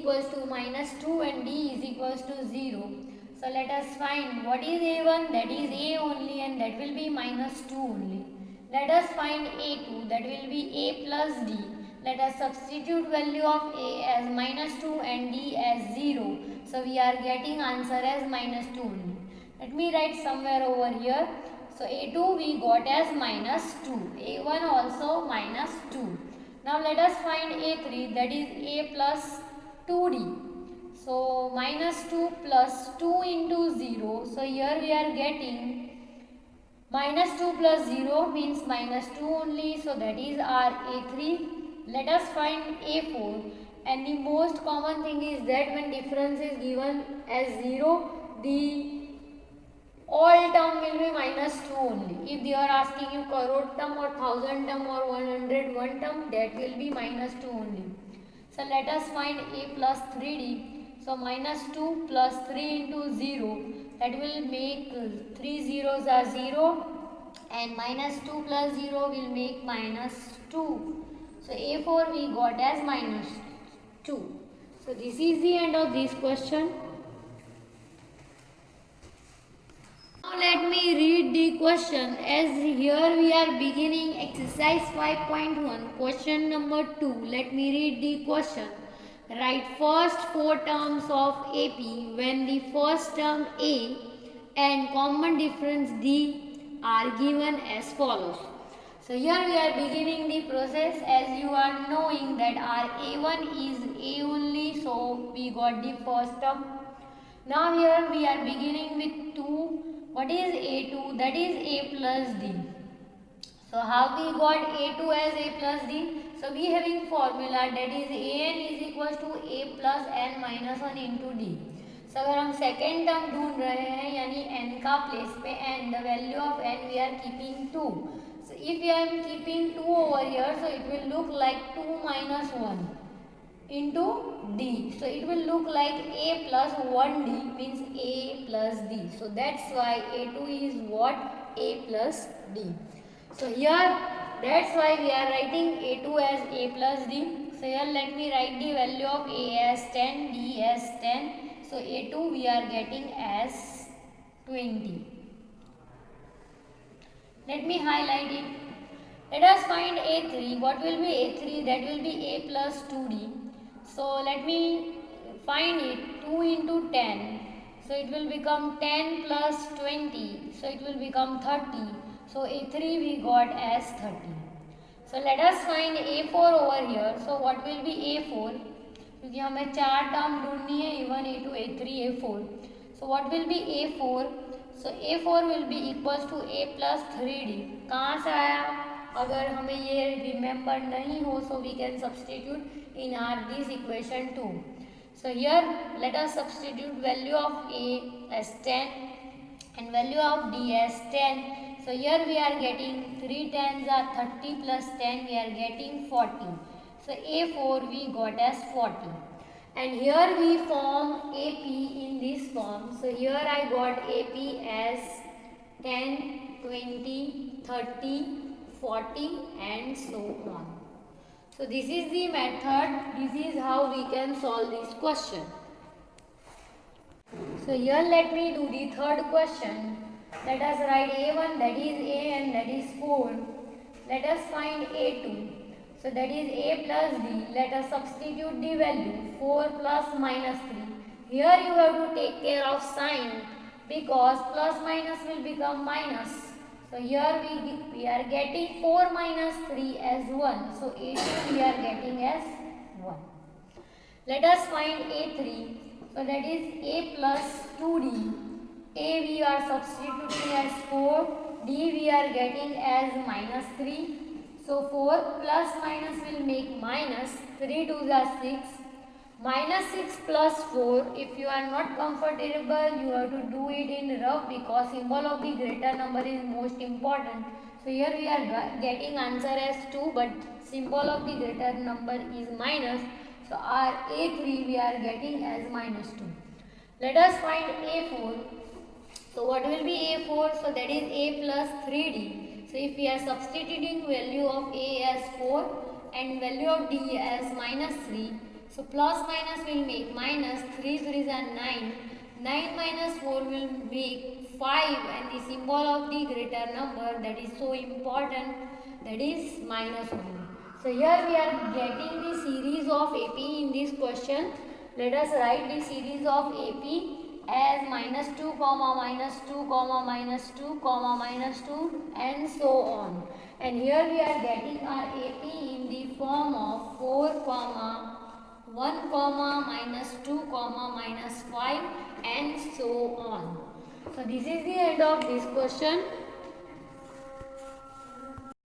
equals to minus 2 and D is equals to 0. So let us find what is A1, that is A only, and that will be minus 2 only. Let us find A2, that will be A plus D. Let us substitute value of A as minus 2 and D as 0. So we are getting answer as minus 2 only. Let me write somewhere over here. So A2 we got as minus 2. A1 also minus 2. Now let us find A3, that is A plus 2D. So minus 2 plus 2 into 0. So here we are getting minus 2 plus 0 means minus 2 only. So that is our A3. Let us find A4. And the most common thing is that when difference is given as 0, the all term will be minus 2 only. If they are asking you crore term or 1000 term or 101 term, that will be minus 2 only. So let us find A plus 3D. So minus 2 plus 3 into 0, that will make 3 zeros are 0, and minus 2 plus 0 will make minus 2. So A4 we got as minus 2. So this is the end of this question. Now let me read the question, as here we are beginning exercise 5.1, question number 2. Let me read the question. Write first 4 terms of AP when the first term A and common difference D are given as follows. So here we are beginning the process, as you are knowing that our A1 is A only, so we got the first term. Now here we are beginning with 2. What is A2? That is A plus D. So how we got A2 as A plus D? So we having formula, that is An is equals to A plus n minus 1 into D. So अगर हम second term ढूंढ रहे हैं यानी n का place पे n, the value of n we are keeping 2. So if I am keeping 2 over here, so it will look like 2 minus 1 into D. So it will look like A plus 1D means A plus D. So that's why A2 is what? A plus D. So here that's why we are writing A2 as A plus D. So here let me write the value of A as 10, D as 10. So A2 we are getting as 20. Let me highlight it. Let us find A3. What will be A3? That will be A plus 2D. So let me find it. 2 into 10. So it will become 10 plus 20. So it will become 30. So A3 we got as 30. So let us find A4 over here. So what will be A4? क्योंकि हमें 4 term ढूंढनी है, A1, A2, A3, A4. So what will be A4? So A4 will be equals to A plus 3D. कहाँ से आया? अगर हमें ये रिमेंबर नहीं हो, so we can substitute in our this equation too. So here let us substitute value of A as 10 and value of D as 10. So here we are getting 3 tens are 30 plus 10 we are getting 40. So A4 we got as 40. And here we form AP in this form. So here I got AP as 10, 20, 30, 40 and so on. So this is the method. This is how we can solve this question. So here let me do the third question. Let us write A1, that is A and that is 4. Let us find A2. So that is A plus D. Let us substitute the value 4 plus minus 3. Here you have to take care of sign because plus minus will become minus. So here we are getting 4 minus 3 as 1. So A2 we are getting as 1. Let us find A3. So that is A plus 2D. A we are substituting as 4. D we are getting as minus 3. So 4 plus minus will make minus. 3 2s are 6. Minus 6 plus 4. If you are not comfortable, you have to do it in rough because symbol of the greater number is most important. So here we are getting answer as 2, but symbol of the greater number is minus. So our A3 we are getting as minus 2. Let us find A4. So what will be A4? So that is A plus 3D. So if we are substituting value of A as 4 and value of D as minus 3. So plus minus will make minus, 3 3s are 9, 9 minus 4 will make 5, and the symbol of the greater number, that is so important, that is minus only. So here we are getting the series of AP in this question. Let us write the series of AP as minus 2 comma minus 2 comma minus 2 comma minus 2 and so on. And here we are getting our AP in the form of 4 comma 1 comma minus 2 comma minus 5 and so on. So this is the end of this question.